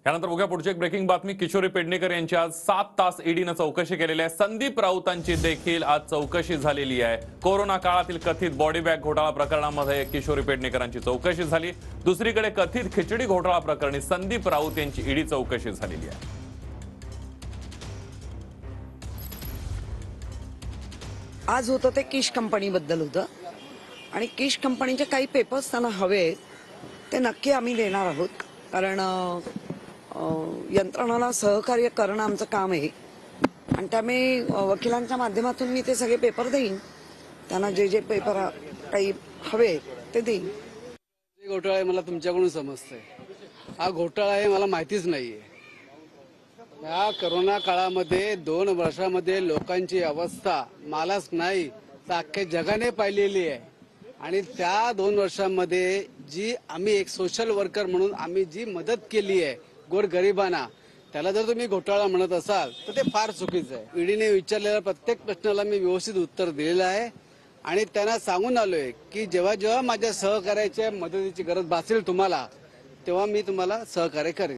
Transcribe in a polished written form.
यानंतर बघूया पुढची एक ब्रेकिंग बातमी। किशोरी पेडणेकर यांची आज 7 तास ईडीनं चौकशी केलेली आहे। संदीप राऊतांची देखील आज चौकशी झालेली आहे। कोरोना काळातील कथित बॉडी बॅग घोटाळा प्रकरणामध्ये किशोरी पेडणेकरांची चौकशी झाली। दुसरीकडे कथित खिचडी घोटाळा प्रकरणी संदीप राऊत यांची ईडी चौकशी झालेली आहे। आज होतं ते किश कंपनीबद्दल होतं आणि किश कंपनीचे काही पेपर्स त्यांना हवे आहेत, ते नक्की आम्ही देणार आहोत। कारण यंत्रणाला सहकार्य करणं आमचं काम आहे आणि त्यामुळे वकिलांच्या माध्यमातून मी ते सगळे पेपर देईन। त्यांना जे जे पेपर काही हवे ते देईन। घोटाळा आहे मला तुमच्याकडून समजतंय, हा घोटाळा आहे मला माहितीच नाहीये। या कोरोना काळामध्ये 2 वर्षामध्ये लोकांची अवस्था मलाच नाही तर अख्ख्या जगाने पाहिलेली आहे आणि त्या 2 वर्षांमध्ये जी आम्ही एक सोशल वर्कर म्हणून आम्ही जी मदत केली आहे गोरगरिबांना, त्याला जर तुम्ही घोटाळा म्हणत असाल तर ते फार चुकीचं आहे। ईडीने विचारलेल्या प्रत्येक प्रश्नाला मी व्यवस्थित उत्तर दिलेलं आहे आणि त्यांना सांगून आलोय की जेव्हा जेव्हा माझ्या सहकार्याच्या मदतीची गरज भासेल तुम्हाला, तेव्हा मी तुम्हाला सहकार्य करेन।